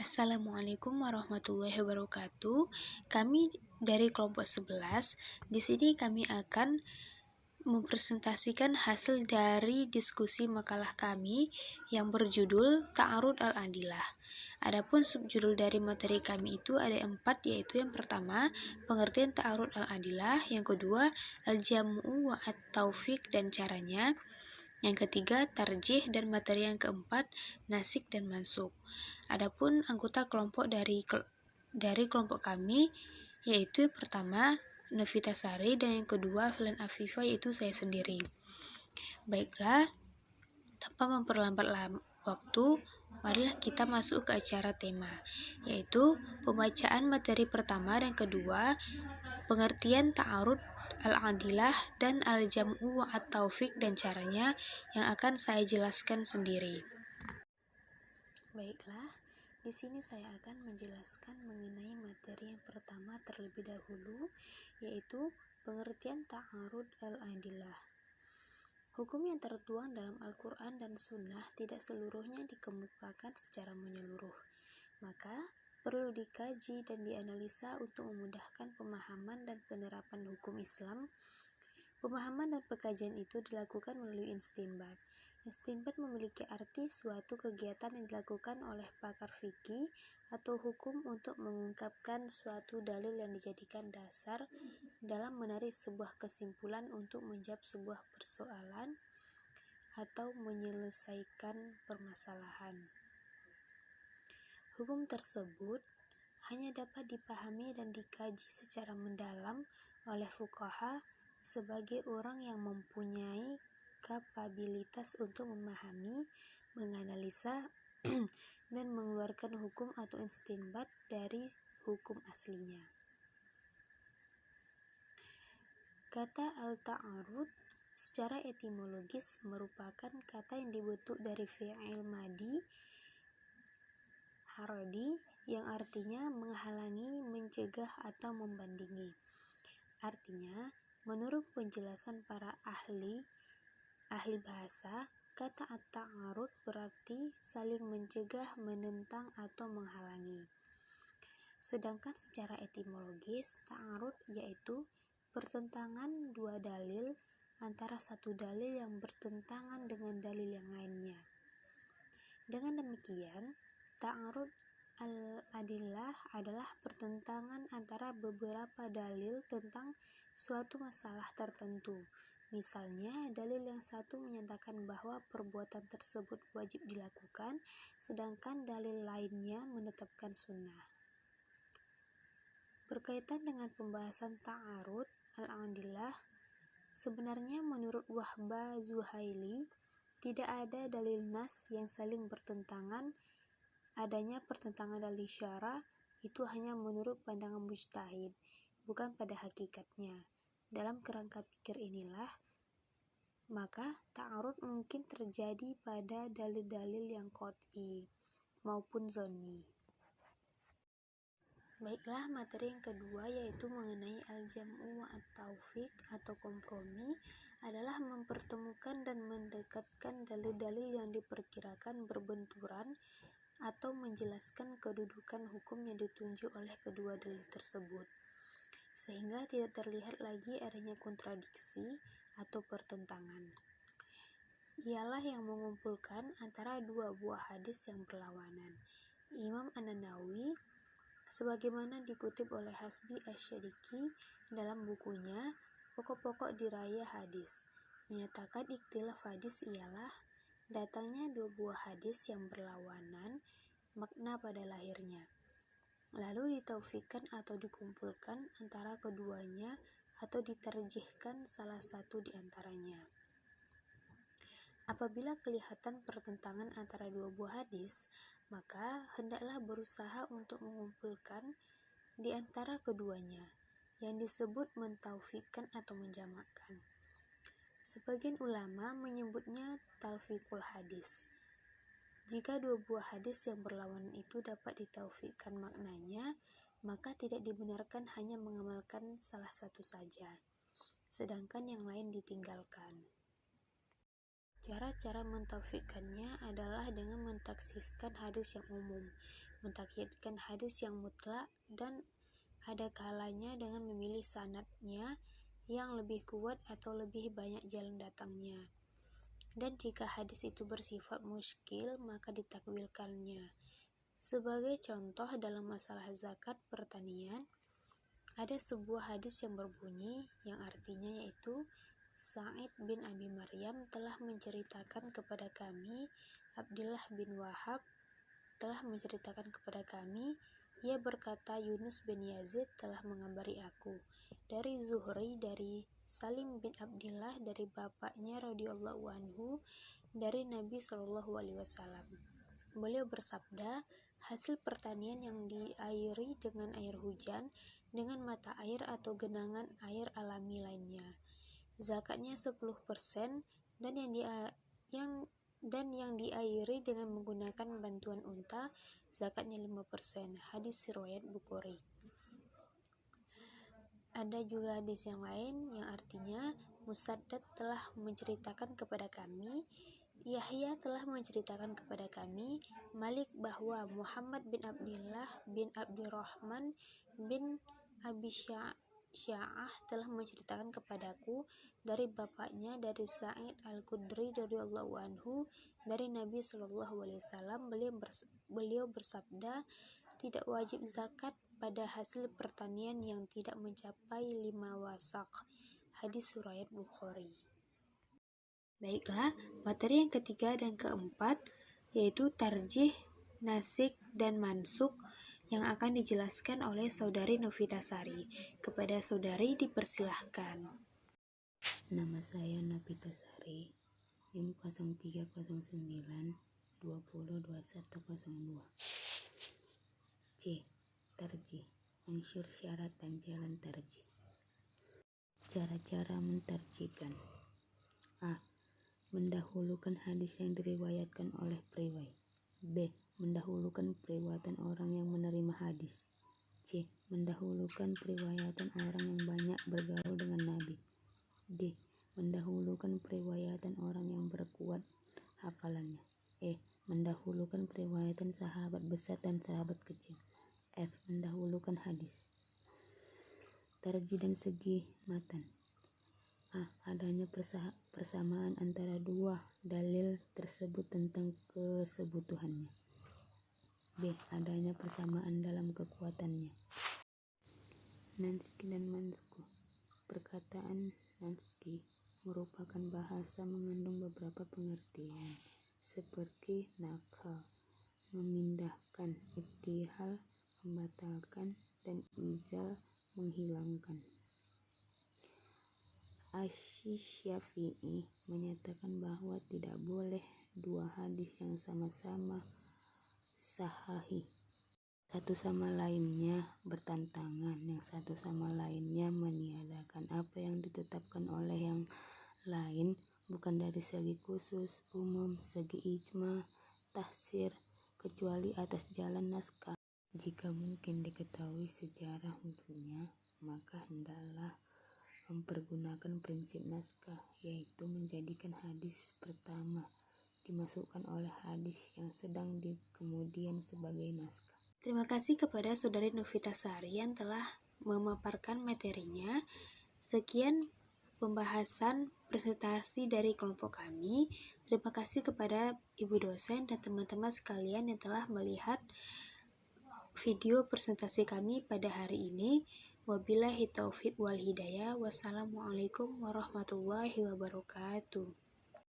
Assalamualaikum warahmatullahi wabarakatuh. Kami dari kelompok 11. Di sini kami akan mempresentasikan hasil dari diskusi makalah kami yang berjudul Ta'arud al-Adilah. Adapun subjudul dari materi kami itu ada 4, yaitu yang pertama, pengertian Ta'arud al-Adilah, yang kedua, al-jam'u wa at-taufiq dan caranya, yang ketiga, tarjih, dan materi yang keempat, nasik dan mansuk. Adapun anggota kelompok dari kelompok kami, yaitu yang pertama Novita Sari dan yang kedua Filan Afifa, yaitu saya sendiri. Baiklah, tanpa memperlambat waktu, marilah kita masuk ke acara tema, yaitu pembacaan materi pertama dan kedua, pengertian Ta'arud al-Adilah dan al-jam'u wa at-taufiq dan caranya, yang akan saya jelaskan sendiri. Baiklah, di sini saya akan menjelaskan mengenai materi yang pertama terlebih dahulu, yaitu pengertian Ta'arud al-Adilah. Hukum yang tertuang dalam Al-Quran dan Sunnah tidak seluruhnya dikemukakan secara menyeluruh, maka perlu dikaji dan dianalisa untuk memudahkan pemahaman dan penerapan hukum Islam. Pemahaman dan pengkajian itu dilakukan melalui istinbat. Istinbat memiliki arti suatu kegiatan yang dilakukan oleh pakar fikih atau hukum untuk mengungkapkan suatu dalil yang dijadikan dasar dalam menarik sebuah kesimpulan untuk menjawab sebuah persoalan atau menyelesaikan permasalahan. Hukum tersebut hanya dapat dipahami dan dikaji secara mendalam oleh fuqaha sebagai orang yang mempunyai kapabilitas untuk memahami, menganalisa, dan mengeluarkan hukum atau istinbat dari hukum aslinya. Kata al-ta'arud secara etimologis merupakan kata yang dibentuk dari fi'il madi harodi yang artinya menghalangi, mencegah, atau membandingi. Artinya, menurut penjelasan para ahli bahasa, kata at-ta'arud berarti saling mencegah, menentang, atau menghalangi. Sedangkan secara etimologis, ta'arud yaitu pertentangan dua dalil antara satu dalil yang bertentangan dengan dalil yang lainnya. Dengan demikian, Ta'arud al-Adillah adalah pertentangan antara beberapa dalil tentang suatu masalah tertentu. Misalnya, dalil yang satu menyatakan bahwa perbuatan tersebut wajib dilakukan, sedangkan dalil lainnya menetapkan sunnah. Berkaitan dengan pembahasan Ta'arud al-Adillah, sebenarnya menurut Wahba Zuhaili, tidak ada dalil nas yang saling bertentangan. Adanya pertentangan dalil syara itu hanya menurut pandangan mujtahid, bukan pada hakikatnya. Dalam kerangka pikir inilah, maka ta'arud mungkin terjadi pada dalil-dalil yang qat'i maupun zonni. Baiklah, materi yang kedua yaitu mengenai al-jam'u wa at-taufiq atau kompromi adalah mempertemukan dan mendekatkan dalil-dalil yang diperkirakan berbenturan atau menjelaskan kedudukan hukum yang ditunjuk oleh kedua dalil tersebut, sehingga tidak terlihat lagi adanya kontradiksi atau pertentangan. Ialah yang mengumpulkan antara dua buah hadis yang berlawanan. Imam An-Nawawi, sebagaimana dikutip oleh Hasbi Asy-Syadiki dalam bukunya Pokok-pokok Dirayah Hadis, menyatakan ikhtilaf hadis ialah datangnya dua buah hadis yang berlawanan makna pada lahirnya, lalu ditaufikkan atau dikumpulkan antara keduanya atau ditarjihkan salah satu di antaranya. Apabila kelihatan pertentangan antara dua buah hadis, maka hendaklah berusaha untuk mengumpulkan di antara keduanya, yang disebut mentaufikkan atau menjamakkan. Sebagian ulama menyebutnya talfiqul hadis. Jika dua buah hadis yang berlawanan itu dapat ditaufikkan maknanya, maka tidak dibenarkan hanya mengamalkan salah satu saja, sedangkan yang lain ditinggalkan. Cara-cara mentaufikkannya adalah dengan mentaksiskan hadis yang umum, mentakyidkan hadis yang mutlak, dan ada kalanya dengan memilih sanadnya yang lebih kuat atau lebih banyak jalan datangnya. Dan jika hadis itu bersifat muskil, maka ditakwilkannya. Sebagai contoh dalam masalah zakat pertanian, ada sebuah hadis yang berbunyi, yang artinya yaitu Sa'id bin Abi Maryam telah menceritakan kepada kami, Abdullah bin Wahab telah menceritakan kepada kami, ia berkata Yunus bin Yazid telah mengabari aku, dari Zuhri, dari Salim bin Abdillah, dari bapaknya radhiyallahu anhu, dari Nabi SAW. Beliau bersabda, hasil pertanian yang diairi dengan air hujan, dengan mata air atau genangan air alami lainnya, zakatnya 10%, dan yang diairi dengan menggunakan bantuan unta, zakatnya 5%. Hadis riwayat Bukhari. Ada juga hadis yang lain yang artinya Musaddad telah menceritakan kepada kami, Yahya telah menceritakan kepada kami, Malik bahwa Muhammad bin Abdullah bin Abdurrahman bin Abi Sya'ah telah menceritakan kepadaku dari bapaknya, dari Sa'id Al-Khudri radhiyallahu anhu, dari Nabi SAW. Beliau bersabda, tidak wajib zakat pada hasil pertanian yang tidak mencapai 5 wasak. Hadis riwayat Bukhari. Baiklah, materi yang ketiga dan keempat yaitu tarjih, nasik, dan mansuk yang akan dijelaskan oleh Saudari Novitasari. Kepada saudari dipersilahkan. Nama saya Novitasari, NIM 0309 202102. C. Tarjih, unsur syarat dan jalan tarjih. Cara-cara mentarjihkan. A. Mendahulukan hadis yang diriwayatkan oleh periwayat. B. Mendahulukan periwayatan orang yang menerima hadis. C. Mendahulukan periwayatan orang yang banyak bergaul dengan Nabi. D. Mendahulukan periwayatan orang yang berkuat hafalannya. E. Mendahulukan periwayatan sahabat besar dan sahabat kecil. F. Mendahulukan hadis. Tarjih dan segi matan. A. Adanya persamaan antara dua dalil tersebut tentang kesebutuhannya. B. Adanya persamaan dalam kekuatannya. Nanski dan mansku. Perkataan nanski merupakan bahasa mengandung beberapa pengertian, seperti nakal, memindahkan, ibtihal, membatalkan, dan izal, menghilangkan. Asy-Syafi'i menyatakan bahwa tidak boleh dua hadis yang sama-sama sahih, satu sama lainnya bertentangan, yang satu sama lainnya meniadakan apa yang ditetapkan oleh yang lain, bukan dari segi khusus, umum, segi ijma, tahsir, kecuali atas jalan naskah. Jika mungkin diketahui sejarah untuknya, maka hendaklah mempergunakan prinsip naskah, yaitu menjadikan hadis pertama dimasukkan oleh hadis yang sedang di kemudian sebagai naskah. Terima kasih kepada Saudari Novitasari yang telah memaparkan materinya. Sekian pembahasan presentasi dari kelompok kami. Terima kasih kepada Ibu dosen dan teman-teman sekalian yang telah melihat video presentasi kami pada hari ini. Wabillahi taufik wal hidayah. Wassalamualaikum warahmatullahi wabarakatuh.